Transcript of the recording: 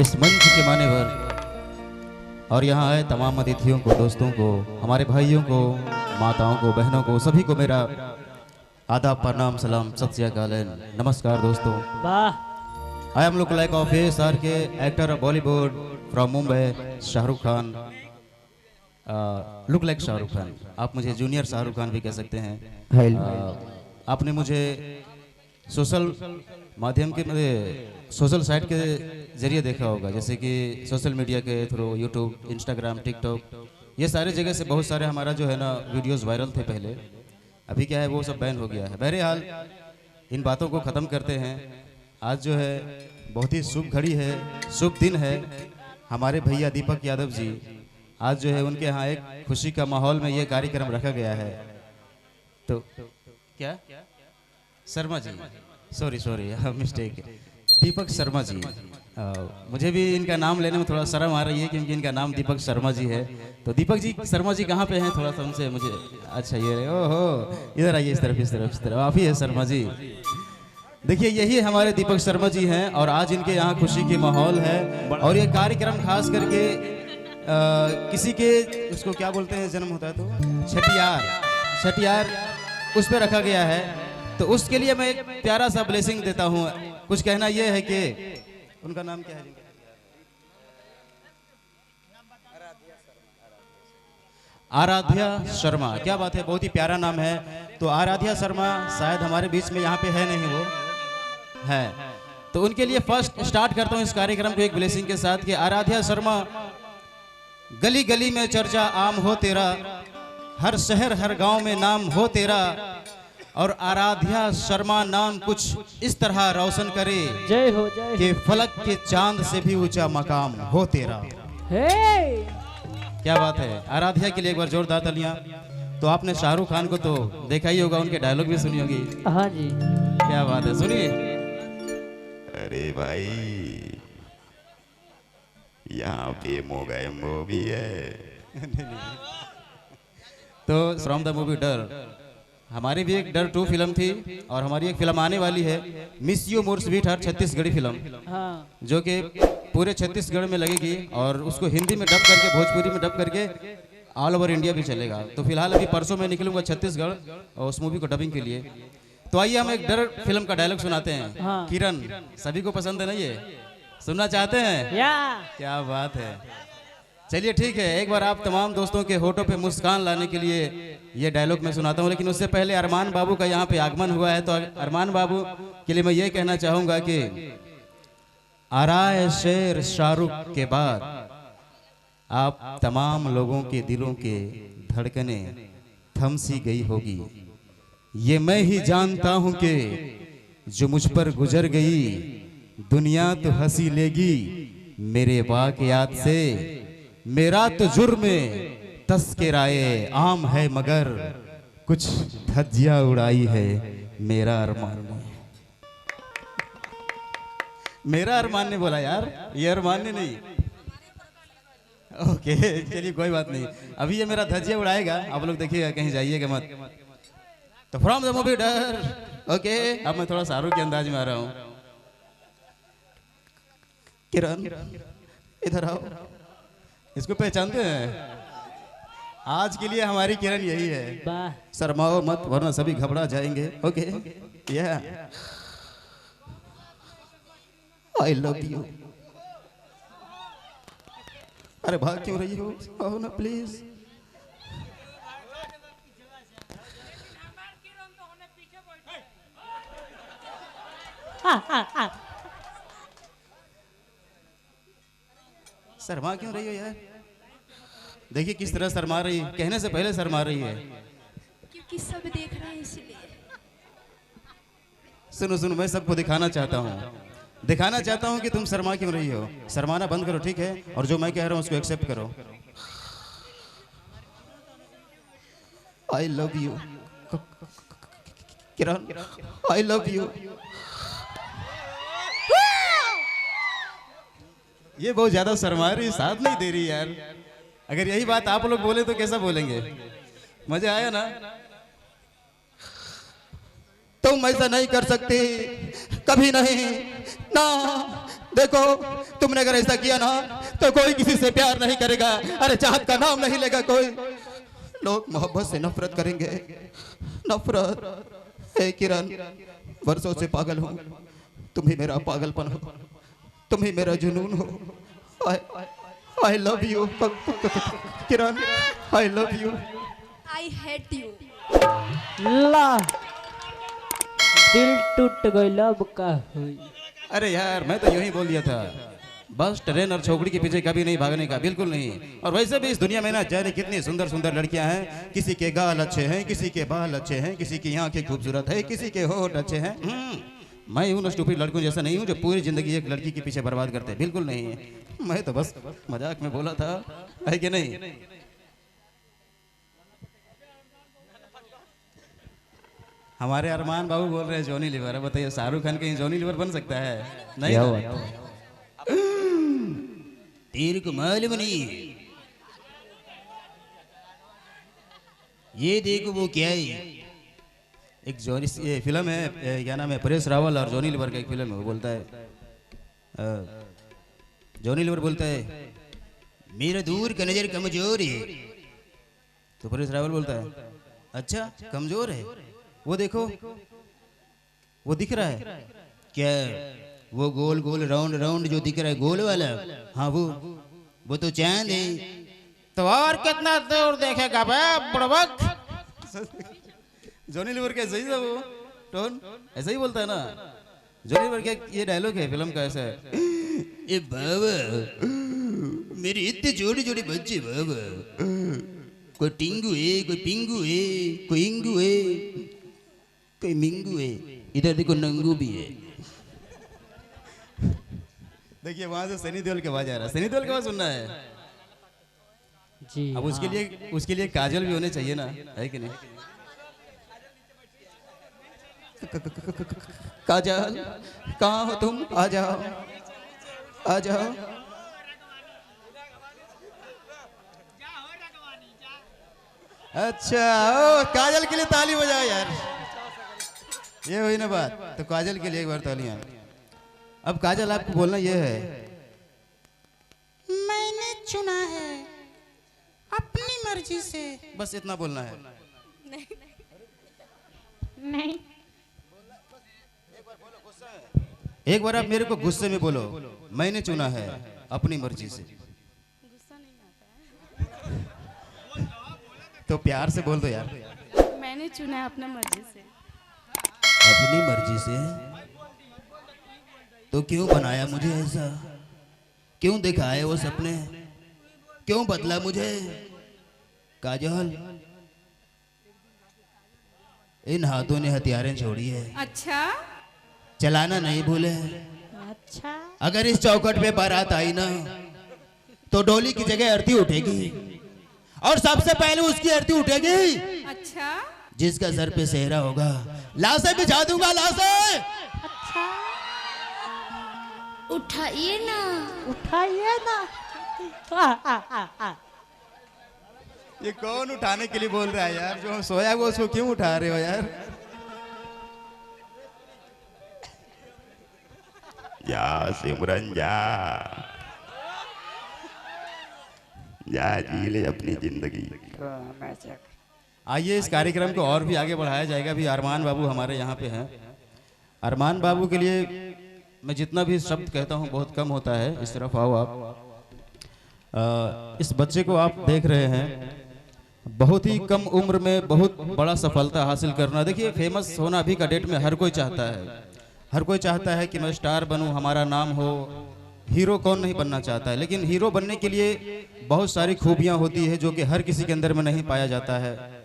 इस मंच के माने पर और यहाँ आए तमाम अतिथियों को, दोस्तों को, हमारे भाइयों को, माताओं को, बहनों को, सभी को मेरा आदाब, प्रणाम, सलाम, सत श्री अकाल, नमस्कार दोस्तों। वाह। I am look like of a R K actor of Bollywood from Mumbai, Shahrukh Khan. Look like Shahrukh Khan. आप मुझे जूनियर शाहरुख खान भी कह सकते हैं। आपने मुझे सोशल माध्यम के सोशल साइट के जरिए देखा होगा, जैसे कि सोशल मीडिया के थ्रू, यूट्यूब, इंस्टाग्राम, टिकटॉक, ये सारे जगह से बहुत सारे हमारा जो है ना वीडियोस वायरल थे पहले। अभी क्या है, वो सब बैन हो गया है। बहरहाल इन बातों को ख़त्म करते हैं। आज जो है बहुत ही शुभ घड़ी है, शुभ दिन है। हमारे भैया दीपक यादव जी, आज जो है उनके यहाँ एक खुशी का माहौल में ये कार्यक्रम रखा गया है। तो क्या शर्मा जी, सॉरी मिस्टेक, दीपक शर्मा जी। मुझे भी इनका नाम लेने में थोड़ा शर्म आ रही है क्योंकि इनका नाम दीपक शर्मा जी है। तो दीपक जी, शर्मा जी कहाँ पे हैं? थोड़ा सा उनसे मुझे, अच्छा ये, ओहो, इधर आइए, इस तरफ आप ही है शर्मा जी। देखिए, यही हमारे दीपक शर्मा जी हैं और आज इनके यहाँ खुशी की माहौल है। और ये कार्यक्रम खास करके किसी के, उसको क्या बोलते हैं, जन्म होता है तो छठियार उस पर रखा गया है। तो उसके लिए मैं एक प्यारा सा ब्लेसिंग देता हूँ। कुछ कहना यह है कि उनका नाम क्या है? आराध्या शर्मा। क्या बात है, बहुत ही प्यारा नाम है। तो आराध्या शर्मा शायद हमारे बीच में यहाँ पे है नहीं, वो है। तो उनके लिए फर्स्ट स्टार्ट करता हूँ इस कार्यक्रम को एक ब्लेसिंग के साथ कि आराध्या शर्मा, गली गली में चर्चा आम हो तेरा, हर शहर हर गांव में नाम हो तेरा, और आराध्या शर्मा नाम कुछ इस तरह रोशन करे, जय हो, जय हो। कि फलक के चांद से भी ऊंचा मकाम हो तेरा। क्या बात है। आराध्या के लिए एक बार जोरदार तालियां। तो आपने शाहरुख खान को तो देखा ही होगा, उनके डायलॉग भी सुनी होगी। हाँ जी। क्या बात है, सुनिए। अरे भाई, यहाँ पे मोगैम्बो भी है। तो फ्रॉम द मूवी डर, हमारी भी एक डर 2 फिल्म थी और हमारी एक फिल्म आने वाली है, miss you more sweet heart, Chhattisgarhi film. हाँ। जो कि पूरे छत्तीसगढ़ में लगेगी और उसको हिंदी में डब करके, भोजपुरी में डब करके ऑल ओवर इंडिया भी चलेगा। तो फिलहाल अभी परसों मैं निकलूंगा छत्तीसगढ़ और उस मूवी को डबिंग के लिए। तो आइए हम एक डर फिल्म का डायलॉग सुनाते हैं। हाँ। किरण, सभी को पसंद है ना, ये सुनना चाहते हैं? या। क्या बात है। चलिए ठीक है, एक बार आप तमाम दोस्तों के होठों पे मुस्कान लाने के लिए ये डायलॉग मैं सुनाता हूँ। लेकिन उससे पहले अरमान बाबू का यहाँ पे आगमन हुआ है, तो अरमान बाबू के लिए मैं ये कहना चाहूंगा कि आराय शेर शाहरुख के बाद आप तमाम लोगों के दिलों के धड़कने थम सी गई होगी। ये मैं ही जानता हूं कि जो मुझ पर गुजर गई, दुनिया तो हंसी लेगी मेरे वाकयात से। मेरा तो जुर्म तस्कराए आम है, मगर कुछ धज्जियां उड़ाई है मेरा अरमान ने। मेरा अरमान ने बोला यार, ये अरमान ने नहीं। ओके चलिए, कोई बात नहीं। अभी ये मेरा धज्जिया उड़ाएगा, आप लोग देखिएगा, कहीं जाइएगा मत। तो फ्रॉम द मूवी डर, ओके, अब मैं थोड़ा शाहरुख के अंदाज में आ रहा हूँ। किरण इधर आओ, इसको पहचानते हैं? आज के लिए हमारी किरण यही है। वाह। शर्माओ मत वरना सभी घबरा जाएंगे। ओके, या आई लव यू। अरे भाग क्यों रही हो? आओ ना प्लीज। शर्मा क्यों रही हो यार? देखिए किस तरह शर्मा रही है, कहने से पहले शर्मा रही है। क्योंकि सब देख रहे हैं इसलिए। सुनो सुनो, मैं सबको दिखाना चाहता हूँ कि तुम शर्मा क्यों रही हो। शर्माना बंद करो, ठीक है? और जो मैं कह रहा हूँ उसको एक्सेप्ट करो। आई love you Kiran, I love you. ये बहुत ज्यादा शर्मा रही, साथ नहीं दे रही यार। अगर यही बात आप लोग बोले तो कैसा बोलेंगे? मजा आया ना? तुम ऐसा नहीं कर सकती, कभी नहीं, ना देखो तुमने अगर ऐसा किया ना तो कोई किसी से प्यार नहीं करेगा, अरे चाहत का नाम नहीं लेगा कोई, लोग मोहब्बत से नफरत करेंगे, नफरत। हे किरण, वर्षों से पागल हूँ, तुम ही मेरा पागलपन हो, तुम ही मेरा जुनून हो। I love you Kiran, I love you. I hate you. ला दिल टूट गइल अब का हुई। अरे यार मैं तो यूं ही बोल दिया था, बस ट्रेन और छोकरी के पीछे कभी नहीं भागने का, बिल्कुल नहीं। और वैसे भी इस दुनिया में ना जाने कितनी सुंदर सुंदर लड़कियां हैं, किसी के गाल अच्छे हैं, किसी के बाल अच्छे हैं, किसी की आंखें खूबसूरत है, किसी के होठ अच्छे हैं। मैं हूं ना स्टूपिड लड़कों जैसा नहीं हूं जो पूरी जिंदगी एक लड़की के पीछे बर्बाद करते हैं, बिल्कुल नहीं। मैं तो बस मजाक में बोला था, है कि नहीं। हमारे अरमान बाबू बोल रहे हैं जॉनी लीवर। बताइए शाहरुख खान कहीं जॉनी लीवर बन सकता है? नहीं ना? तेरे को मालूम नहीं, ये देखो वो क्या है, एक जॉनी, ये फिल्म है, क्या नाम है, परेश रावल और जॉनी लीवर का एक फिल्म है। वो बोलता है, जॉनी लीवर बोलता है मेरा दूर का नजर कमजोर है, तो परेश रावल बोलता है अच्छा कमजोर है, वो देखो वो दिख रहा है क्या, वो गोल गोल राउंड राउंड जो दिख रहा है गोल वाला, हाँ वो तो चांद है। तो और कितना दूर देखेगा बे बुड़बक। जॉनी लीवर का सही था वो टोन, ऐसा ही बोलता है ना जॉनी लीवर का। ये डायलॉग है फिल्म का, ऐसा है, ए बाबा मेरे इतने जोड़ी जोड़ी बच्चे बाबा, कोई टिंगू है, कोई पिंगू है, कोई इंगू है, कोई मिंगू है, इधर देखो नंगू भी है। देखिए वहां से सनी देओल की आवाज आ रहा है, सनी देओल की आवाज सुनना है जी। अब उसके लिए काजल भी होने चाहिए ना, है कि नहीं। काजल कहाँ हो तुम, आ जाओ आ जाओ। अच्छा ओ काजल के लिए ताली बजाओ यार, ये हुई ना बात। तो काजल के लिए एक बार तालियां। अब काजल आपको बोलना ये है, मैंने चुना है अपनी मर्जी से, बस इतना बोलना है। नहीं एक बार आप मेरे को गुस्से में बोलो, मैंने चुना है अपनी मर्जी से। तो प्यार से बोल दो यार, मैंने चुना है अपना मर्जी से। अपनी मर्जी से। तो क्यों बनाया मुझे ऐसा, क्यों दिखाए वो सपने, क्यों बदला मुझे काजल। इन हाथों ने हथियारें छोड़ी है, अच्छा चलाना नहीं भूले। अच्छा अगर इस चौखट पे बारात आई ना तो डोली की जगह आरती उठेगी, और सबसे पहले उसकी आरती उठेगी अच्छा जिसका सर पे सेहरा होगा। लाशें बिछा दूंगा, लाशें। उठाइए ना। उठाइए ना। ये कौन उठाने के लिए बोल रहा है यार, जो सोया वो उसको क्यों उठा रहे हो यार। जा सिमरन जा जी ले अपनी जिंदगी। आइए इस कार्यक्रम को और भी आगे बढ़ाया जाएगा। अभी अरमान बाबू हमारे यहाँ पे हैं। अरमान बाबू के लिए मैं जितना भी शब्द कहता हूँ बहुत कम होता है। इस तरफ आओ आप। इस बच्चे को आप देख रहे हैं, बहुत ही कम उम्र में बहुत बड़ा सफलता हासिल करना। देखिए फेमस होना अभी का डेट में हर कोई चाहता है, हर कोई चाहता है कि मैं स्टार बनूं, हमारा नाम हो। हीरो कौन नहीं बनना चाहता है, लेकिन हीरो बनने के लिए बहुत सारी खूबियां होती है जो कि हर किसी के अंदर में नहीं पाया जाता है।